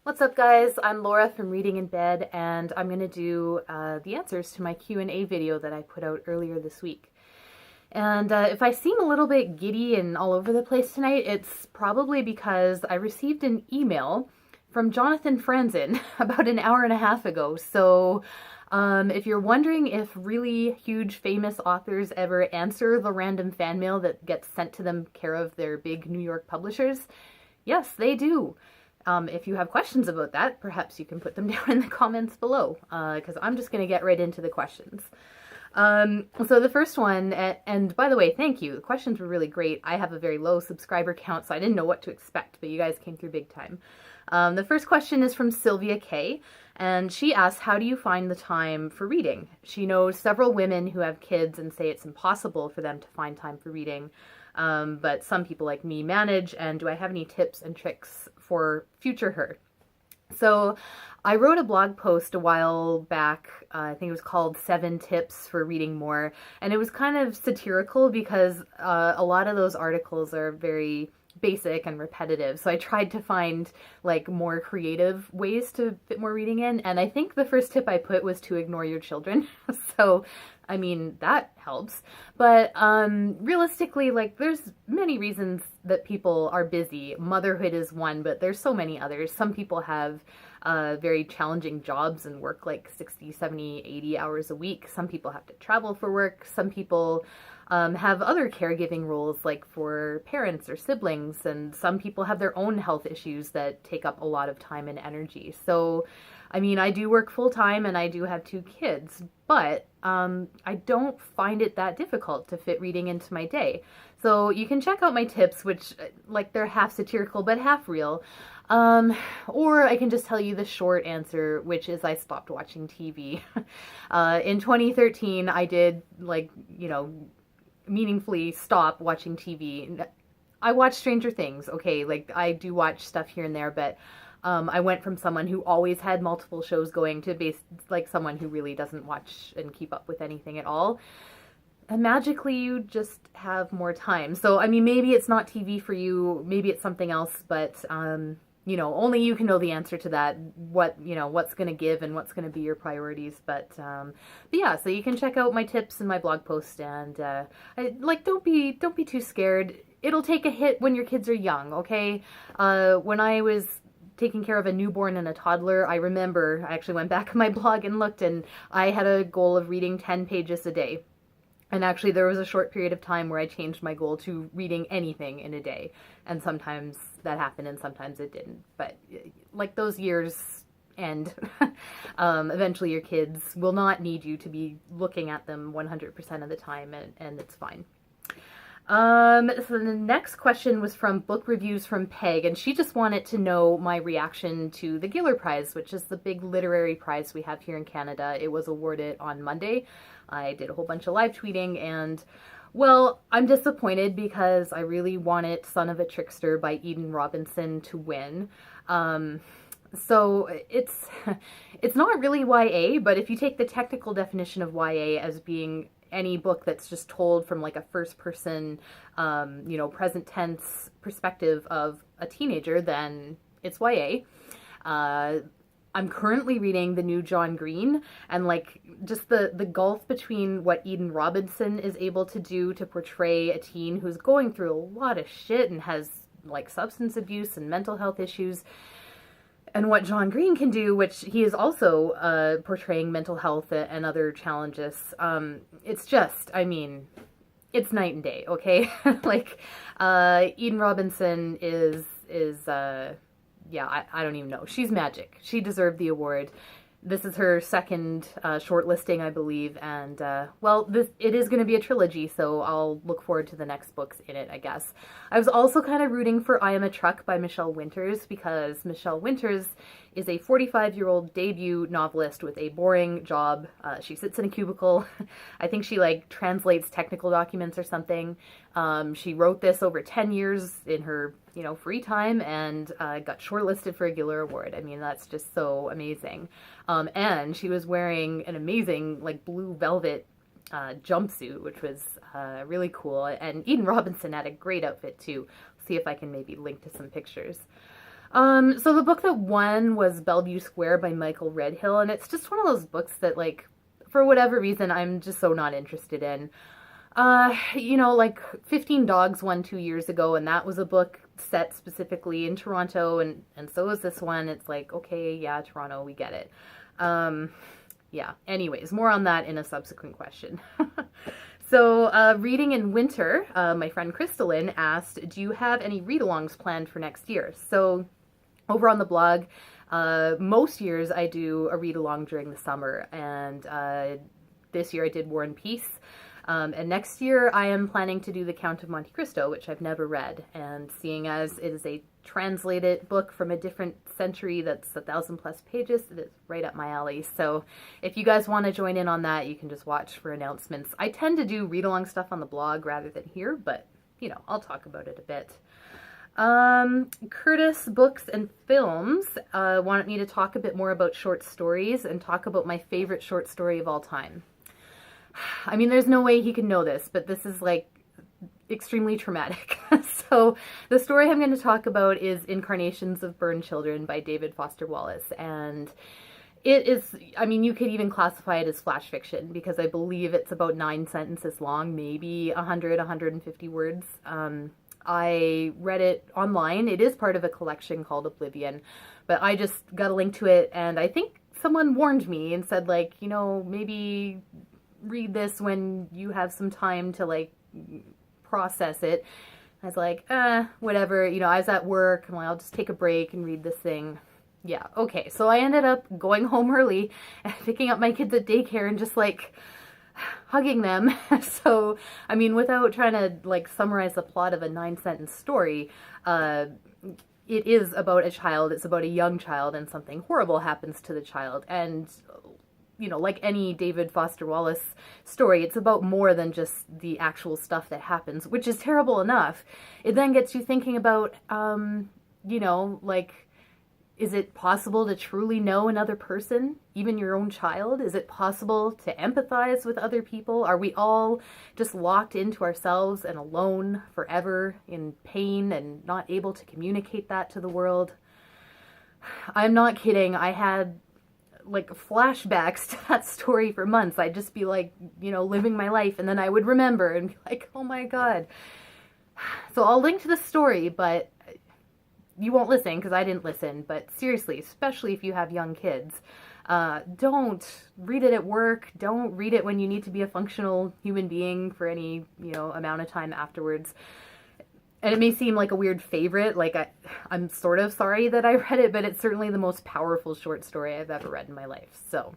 What's up, guys? I'm Laura from Reading in Bed, and I'm going to do the answers to my Q&A video that I put out earlier this week. And if I seem a little bit giddy and all over the place tonight, it's probably because I received an email from Jonathan Franzen about an hour and a half ago. So if you're wondering if really huge famous authors ever answer the random fan mail that gets sent to them care of their big New York publishers, yes, they do. If you have questions about that, perhaps you can put them down in the comments below, because I'm just going to get right into the questions. So the first one, and by the way, thank you. The questions were really great. I have a very low subscriber count, so I didn't know what to expect, but you guys came through big time. The first question is from Sylvia K, and she asks, how do you find the time for reading? She knows several women who have kids and say it's impossible for them to find time for reading. But some people like me manage, and do I have any tips and tricks for future her? So I wrote a blog post a while back, I think it was called 7 Tips for Reading More, and it was kind of satirical because a lot of those articles are very basic and repetitive. So I tried to find like more creative ways to fit more reading in, and I think the first tip I put was to ignore your children. So I mean, that helps. But realistically, like, there's many reasons that people are busy. Motherhood is one, but there's so many others. Some people have very challenging jobs and work like 60, 70, 80 hours a week. Some people have to travel for work. Some people have other caregiving roles, like for parents or siblings. And some people have their own health issues that take up a lot of time and energy. So, I mean, I do work full time and I do have 2 kids, but I don't find it that difficult to fit reading into my day. So you can check out my tips, which, like, they're half satirical but half real. Or I can just tell you the short answer, which is I stopped watching TV. In 2013, I did, like, you know, meaningfully stop watching TV. I watch Stranger Things, okay? Like, I do watch stuff here and there, but I went from someone who always had multiple shows going to like someone who really doesn't watch and keep up with anything at all. And magically, you just have more time. So, I mean, maybe it's not TV for you, maybe it's something else, but, you know, only you can know the answer to that, what's going to give and what's going to be your priorities. But yeah, so you can check out my tips in my blog post, and don't be too scared. It'll take a hit when your kids are young, okay? When I was taking care of a newborn and a toddler, I remember I actually went back in my blog and looked, and I had a goal of reading 10 pages a day. And actually there was a short period of time where I changed my goal to reading anything in a day. And sometimes that happened and sometimes it didn't. But like, those years end. Eventually your kids will not need you to be looking at them 100% of the time, and it's fine. So the next question was from Book Reviews from Peg, and she just wanted to know my reaction to the Giller Prize, which is the big literary prize we have here in Canada. It was awarded on Monday. I did a whole bunch of live tweeting, and, well, I'm disappointed because I really wanted Son of a Trickster by Eden Robinson to win. So it's not really YA, but if you take the technical definition of YA as being any book that's just told from like a first person, present tense perspective of a teenager, then it's YA. I'm currently reading the new John Green, and like, just the gulf between what Eden Robinson is able to do to portray a teen who's going through a lot of shit and has like substance abuse and mental health issues, and what John Green can do, which he is also portraying mental health and other challenges. It's just, I mean, it's night and day, okay? Like, Eden Robinson is yeah, I don't even know. She's magic. She deserved the award. This is her second shortlisting, I believe, and, well, it is going to be a trilogy, so I'll look forward to the next books in it, I guess. I was also kind of rooting for I Am a Truck by Michelle Winters, because Michelle Winters is a 45-year-old debut novelist with a boring job. She sits in a cubicle. I think she, like, translates technical documents or something. She wrote this over 10 years in her, free time, and got shortlisted for a Giller Award. I mean, that's just so amazing. And she was wearing an amazing, like, blue velvet jumpsuit, which was really cool. And Eden Robinson had a great outfit, too. See if I can maybe link to some pictures. So the book that won was Bellevue Square by Michael Redhill, and it's just one of those books that, like, for whatever reason, I'm just so not interested in. You know, like 15 Dogs won 2 years ago, and that was a book set specifically in Toronto, and so is this one. It's like, okay, yeah, Toronto, we get it. Yeah, anyways, more on that in a subsequent question. So, reading in winter, my friend Crystalline asked, do you have any read-alongs planned for next year? So, over on the blog, most years I do a read-along during the summer, and this year I did War and Peace. And next year I am planning to do The Count of Monte Cristo, which I've never read. And seeing as it is a translated book from a different century that's 1,000+ pages, it is right up my alley. So if you guys want to join in on that, you can just watch for announcements. I tend to do read-along stuff on the blog rather than here, but, you know, I'll talk about it a bit. Curtis Books and Films wanted me to talk a bit more about short stories and talk about my favorite short story of all time. I mean, there's no way he can know this, but this is like extremely traumatic. So the story I'm going to talk about is Incarnations of Burned Children by David Foster Wallace. And it is, I mean, you could even classify it as flash fiction because I believe it's about 9 sentences long, maybe 100, 150 words. I read it online. It is part of a collection called Oblivion, but I just got a link to it, and I think someone warned me and said, like, you know, maybe read this when you have some time to, like, process it. I was like, whatever, you know, I was at work, I'm like, I'll just take a break and read this thing. Yeah, okay, so I ended up going home early and picking up my kids at daycare and just, like, hugging them. So, I mean, without trying to, like, summarize the plot of a 9-sentence story, it is about a child, it's about a young child, and something horrible happens to the child, and you know, like any David Foster Wallace story, it's about more than just the actual stuff that happens, which is terrible enough. It then gets you thinking about, you know, like, is it possible to truly know another person, even your own child? Is it possible to empathize with other people? Are we all just locked into ourselves and alone forever in pain and not able to communicate that to the world? I'm not kidding. I had like flashbacks to that story for months. I'd just be like, you know, living my life, and then I would remember and be like, oh my God. So I'll link to the story, but you won't listen because I didn't listen. But seriously, especially if you have young kids, don't read it at work. Don't read it when you need to be a functional human being for any, you know, amount of time afterwards. And it may seem like a weird favorite, like I'm sort of sorry that I read it, but it's certainly the most powerful short story I've ever read in my life. So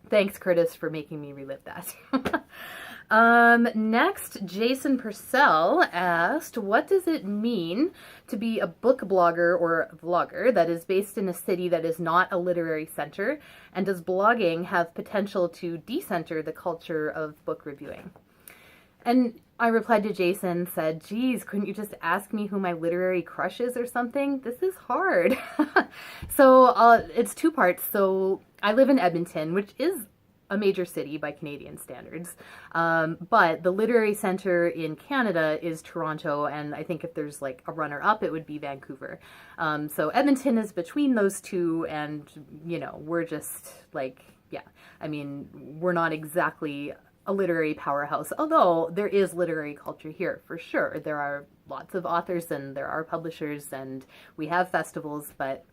thanks, Curtis, for making me relive that. Next, Jason Purcell asked, what does it mean to be a book blogger or vlogger that is based in a city that is not a literary center? And does blogging have potential to decenter the culture of book reviewing? And I replied to Jason, said, geez, couldn't you just ask me who my literary crush is or something? This is hard. So it's two parts. So I live in Edmonton, which is a major city by Canadian standards. But the literary center in Canada is Toronto, and I think if there's like a runner-up, it would be Vancouver. So Edmonton is between those two, and, you know, we're just like, yeah, I mean, we're not exactly a literary powerhouse, although there is literary culture here for sure. There are lots of authors and there are publishers and we have festivals, but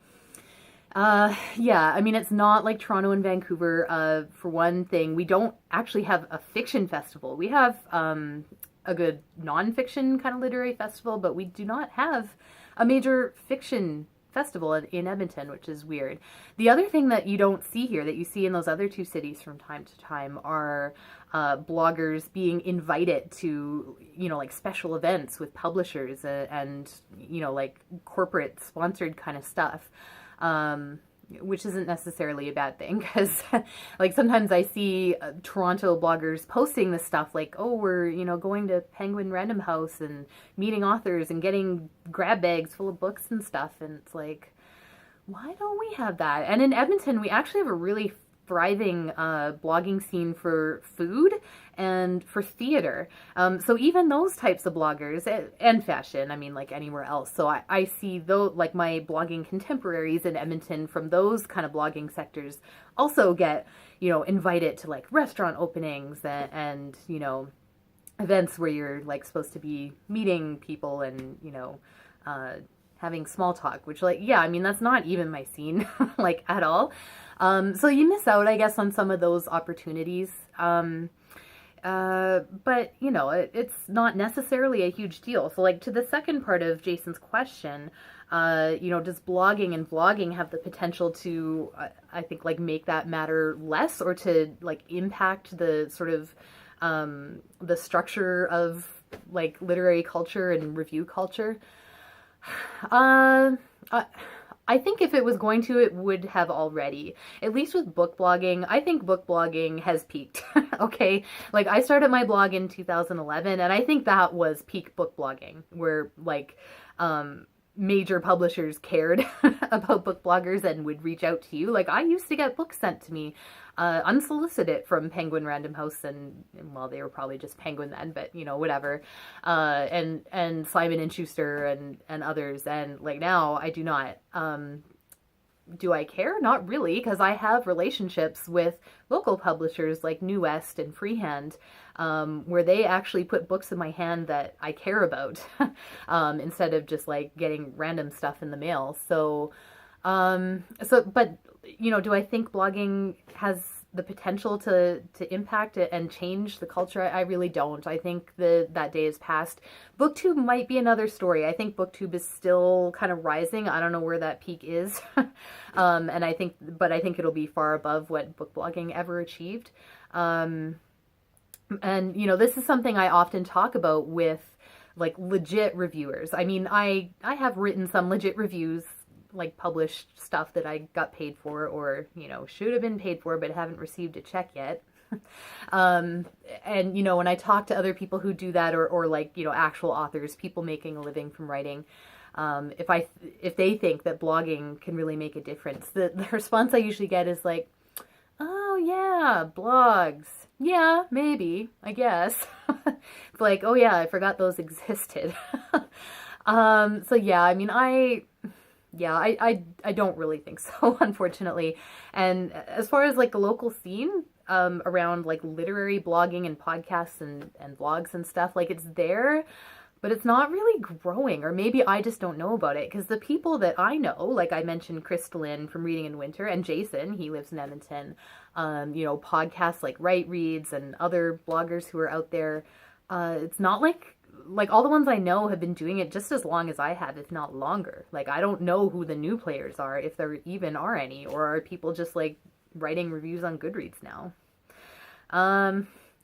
yeah, I mean, it's not like Toronto and Vancouver. For one thing, we don't actually have a fiction festival. We have a good non-fiction kind of literary festival, but we do not have a major fiction festival in Edmonton, which is weird. The other thing that you don't see here, that you see in those other two cities from time to time, are bloggers being invited to, you know, like special events with publishers and, you know, like corporate sponsored kind of stuff, which isn't necessarily a bad thing, because like sometimes I see Toronto bloggers posting this stuff like, oh, we're, you know, going to Penguin Random House and meeting authors and getting grab bags full of books and stuff, and it's like, why don't we have that? And in Edmonton, we actually have a really thriving blogging scene for food and for theater. So even those types of bloggers and fashion, I mean, like anywhere else. So I see those, like my blogging contemporaries in Edmonton from those kind of blogging sectors also get, invited to like restaurant openings and events where you're like supposed to be meeting people and, having small talk, which like, yeah, I mean, that's not even my scene, like at all. So you miss out, I guess, on some of those opportunities. But it's not necessarily a huge deal. So like to the second part of Jason's question, does blogging and vlogging have the potential to, I think, like make that matter less or to like impact the sort of, the structure of like literary culture and review culture? I think if it was going to, it would have already. At least with book blogging, I think book blogging has peaked. Okay, like I started my blog in 2011, and I think that was peak book blogging, where like major publishers cared about book bloggers and would reach out to you. Like I used to get books sent to me unsolicited from Penguin Random House and well, they were probably just Penguin then, but whatever. And Simon and Schuster and others. And like now I do not. Do I care? Not really, because I have relationships with local publishers like New West and Freehand, where they actually put books in my hand that I care about, instead of just like getting random stuff in the mail. But do I think blogging has the potential to impact it and change the culture? I really don't. I think that day is past. Booktube might be another story. I think Booktube is still kind of rising. I don't know where that peak is. And I think it'll be far above what book blogging ever achieved. And this is something I often talk about with like legit reviewers. I mean, I have written some legit reviews, like published stuff that I got paid for or, should have been paid for, but haven't received a check yet. And, when I talk to other people who do that or like, actual authors, people making a living from writing, if they think that blogging can really make a difference, the response I usually get is like, oh yeah, blogs. Yeah, maybe, I guess. It's like, oh yeah, I forgot those existed. So yeah, I mean, I don't really think so, unfortunately. And as far as like the local scene, around like literary blogging and podcasts and blogs and stuff, like it's there, but it's not really growing, or maybe I just don't know about it. Because the people that I know, like I mentioned Crystalline from Reading in Winter, and Jason, he lives in Edmonton, podcasts like Right Reads and other bloggers who are out there, it's not like all the ones I know have been doing it just as long as I have, if not longer. Like, I don't know who the new players are, if there even are any, or are people just like writing reviews on Goodreads now?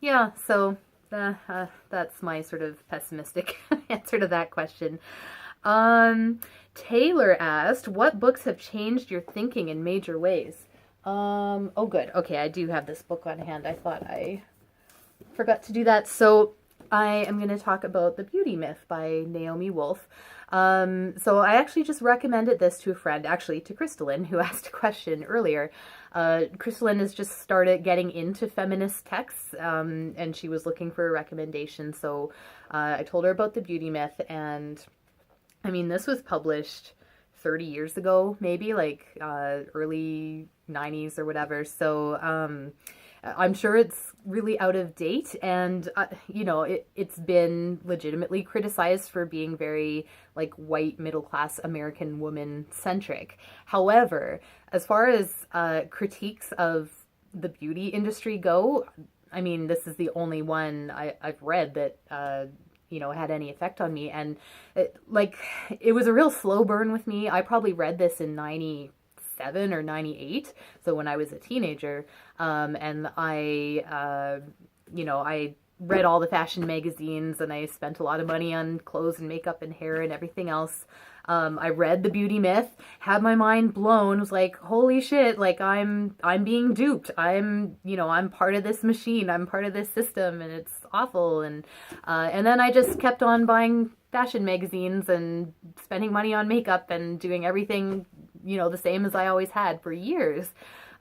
Yeah, so that's my sort of pessimistic answer to that question. Taylor asked, what books have changed your thinking in major ways? Oh good. Okay, I do have this book on hand. I thought I forgot to do that. So I am going to talk about The Beauty Myth by Naomi Wolf. So I actually just recommended this to a friend, actually to Crystalline, who asked a question earlier. Crystalline has just started getting into feminist texts, and she was looking for a recommendation. So I told her about The Beauty Myth, and I mean, this was published 30 years ago, maybe, like early 90s or whatever. So I'm sure it's really out of date, and it's been legitimately criticized for being very like white middle class American woman centric. However, as far as critiques of the beauty industry go, I mean, this is the only one I've read that had any effect on me, and it was a real slow burn with me. I probably read this in 97 or 98, so when I was a teenager, and I read all the fashion magazines, and I spent a lot of money on clothes and makeup and hair and everything else. I read The Beauty Myth, had my mind blown, was like, holy shit, like I'm being duped. I'm part of this machine. I'm part of this system, and it's awful. And then I just kept on buying fashion magazines and spending money on makeup and doing everything, the same as I always had for years.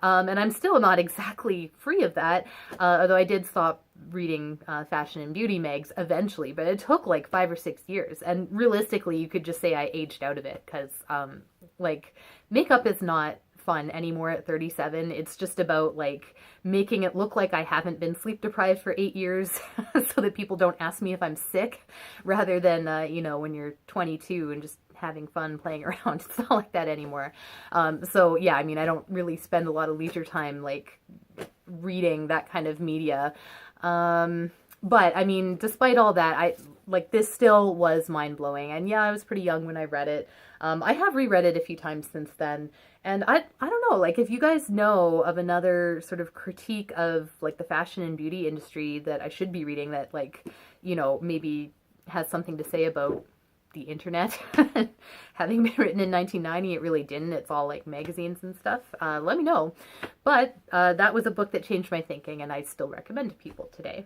And I'm still not exactly free of that, although I did stop reading fashion and beauty mags eventually, but it took like 5 or 6 years. And realistically, you could just say I aged out of it because like makeup is not fun anymore at 37. It's just about like making it look like I haven't been sleep deprived for 8 years so that people don't ask me if I'm sick, rather than, you know, when you're 22 and just having fun playing around. It's not like that anymore. So yeah, I mean, I don't really spend a lot of leisure time like reading that kind of media. But I mean, despite all that, this still was mind-blowing. And yeah, I was pretty young when I read it. I have reread it a few times since then. And I don't know, like if you guys know of another sort of critique of like the fashion and beauty industry that I should be reading that like, you know, maybe has something to say about the internet. Having been written in 1990, it really didn't. It's all like magazines and stuff. Let me know. But that was a book that changed my thinking, and I still recommend to people today.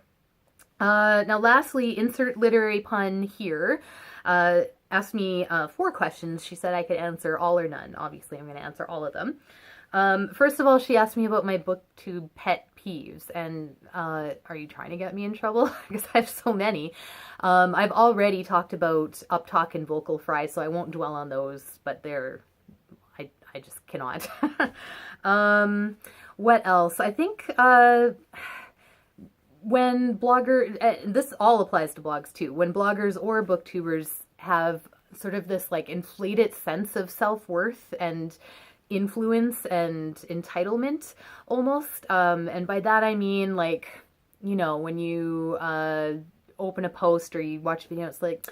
Now lastly, insert literary pun here. Asked me 4 questions. She said I could answer all or none. Obviously, I'm going to answer all of them. First of all, she asked me about my Booktube pet peeves, and are you trying to get me in trouble? Because I have so many. I've already talked about uptalk and vocal fry, so I won't dwell on those, but I just cannot. What else? I think when this all applies to blogs too, when bloggers or booktubers have sort of this like inflated sense of self-worth and influence and entitlement almost, and by that I mean like, you know, when you open a post or you watch a video, it's like,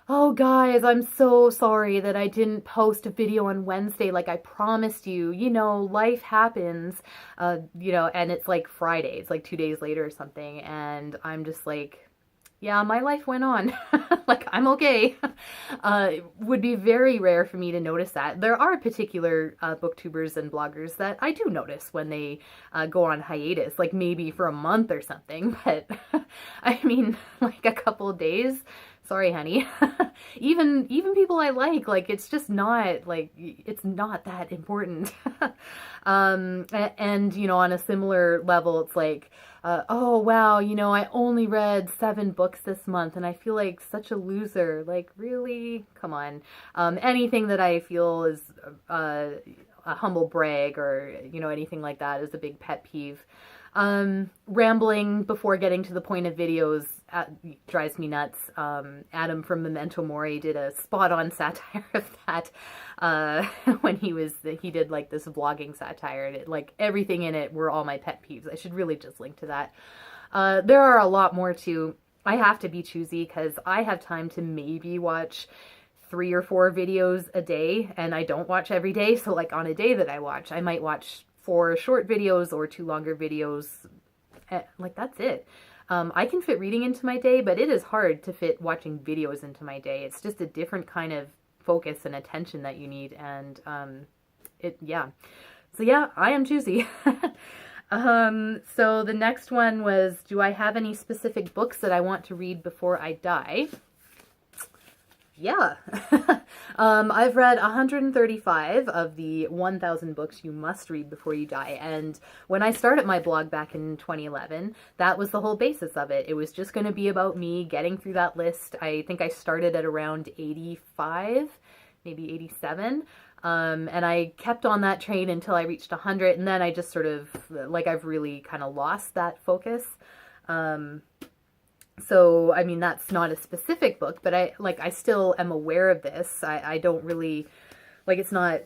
oh guys, I'm so sorry that I didn't post a video on Wednesday like I promised you, you know, life happens, you know, and it's like Friday, it's like 2 days later or something, and I'm just like, yeah, my life went on. Like, I'm okay. It would be very rare for me to notice that. There are particular booktubers and bloggers that I do notice when they go on hiatus, like maybe for a month or something. But I mean, like a couple of days. Sorry, honey. Even people I like, it's just not, like, it's not that important. And, you know, on a similar level, it's like, oh, wow, you know, I only read 7 books this month and I feel like such a loser. Like, really? Come on. Anything that I feel is a humble brag or, you know, anything like that is a big pet peeve. Rambling before getting to the point of videos drives me nuts. Adam from Memento Mori did a spot-on satire of that when he did like this vlogging satire, and it, like everything in it were all my pet peeves. I should really just link to that. There are a lot more too. I have to be choosy because I have time to maybe watch 3 or 4 videos a day, and I don't watch every day. So like on a day that I watch, I might watch 4 short videos or 2 longer videos. Like that's it. I can fit reading into my day, but it is hard to fit watching videos into my day. It's just a different kind of focus and attention that you need, and yeah. So yeah, I am choosy. So the next one was, do I have any specific books that I want to read before I die? Yeah. I've read 135 of the 1,000 books you must read before you die. And when I started my blog back in 2011, that was the whole basis of it. It was just going to be about me getting through that list. I think I started at around 85, maybe 87. And I kept on that train until I reached 100. And then I just sort of, like, I've really kind of lost that focus. So, I mean, that's not a specific book, but I still am aware of this. I don't really, like, it's not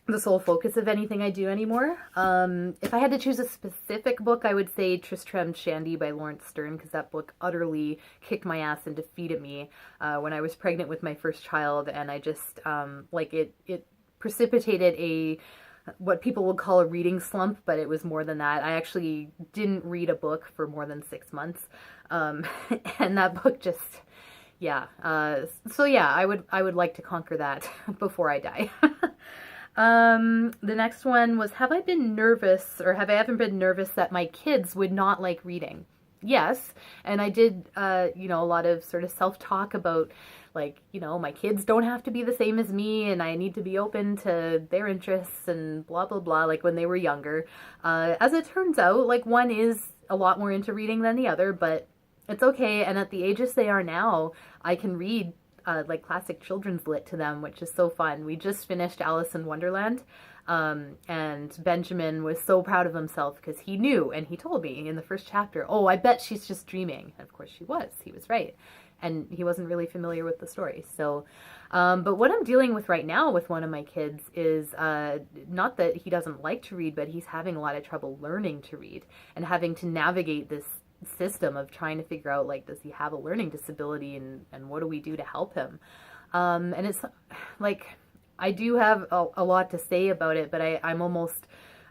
the sole focus of anything I do anymore. If I had to choose a specific book, I would say Tristram Shandy by Lawrence Stern, because that book utterly kicked my ass and defeated me when I was pregnant with my first child, and I just, like, it precipitated what people would call a reading slump, but it was more than that. I actually didn't read a book for more than 6 months. And that book just, yeah. So yeah, I would like to conquer that before I die. The next one was, have I been nervous, or have I ever been nervous that my kids would not like reading? yes. And I did, you know, a lot of sort of self-talk about, like, you know, my kids don't have to be the same as me and I need to be open to their interests and blah, blah, blah, like when they were younger. As it turns out, like, one is a lot more into reading than the other, but it's okay. And at the ages they are now, I can read like classic children's lit to them, which is so fun. We just finished Alice in Wonderland. And Benjamin was so proud of himself because he knew, and he told me in the first chapter, oh, I bet she's just dreaming. And of course she was. He was right. And he wasn't really familiar with the story. So, but what I'm dealing with right now with one of my kids is not that he doesn't like to read, but he's having a lot of trouble learning to read and having to navigate this system of trying to figure out, like, does he have a learning disability and what do we do to help him? And it's like, I do have a lot to say about it, but I'm almost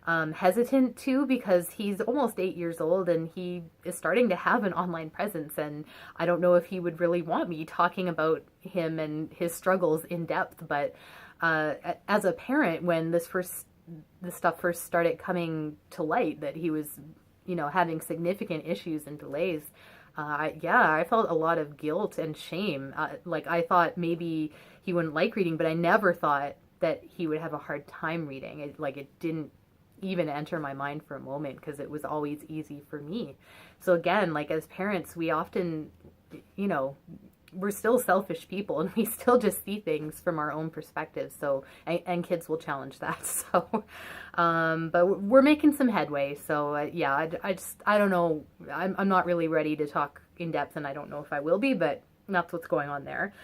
hesitant too, because he's almost 8 years old and he is starting to have an online presence, and I don't know if he would really want me talking about him and his struggles in depth. But as a parent, when this stuff first started coming to light, that he was, you know, having significant issues and delays, I felt a lot of guilt and shame. Like, I thought maybe he wouldn't like reading, but I never thought that he would have a hard time reading. It didn't even enter my mind for a moment, because it was always easy for me. So again, like, as parents, we often, you know, we're still selfish people and we still just see things from our own perspective. So, and kids will challenge that. So, but we're making some headway. So yeah, I don't know. I'm not really ready to talk in depth, and I don't know if I will be, but that's what's going on there.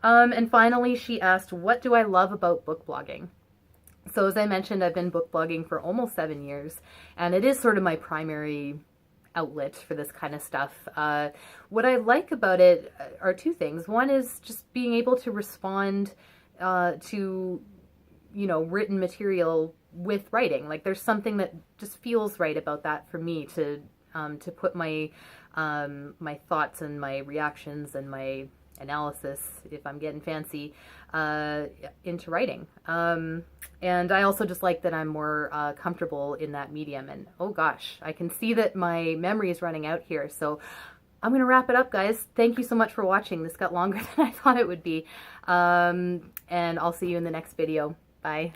And finally, she asked, what do I love about book blogging? So as I mentioned, I've been book blogging for almost 7 years, and it is sort of my primary outlet for this kind of stuff. What I like about it are two things. One is just being able to respond to, you know, written material with writing. Like, there's something that just feels right about that for me, to put my my thoughts and my reactions and my analysis, if I'm getting fancy, into writing. And I also just like that I'm more comfortable in that medium. And oh gosh, I can see that my memory is running out here. So I'm going to wrap it up, guys. Thank you so much for watching. This got longer than I thought it would be. And I'll see you in the next video. Bye.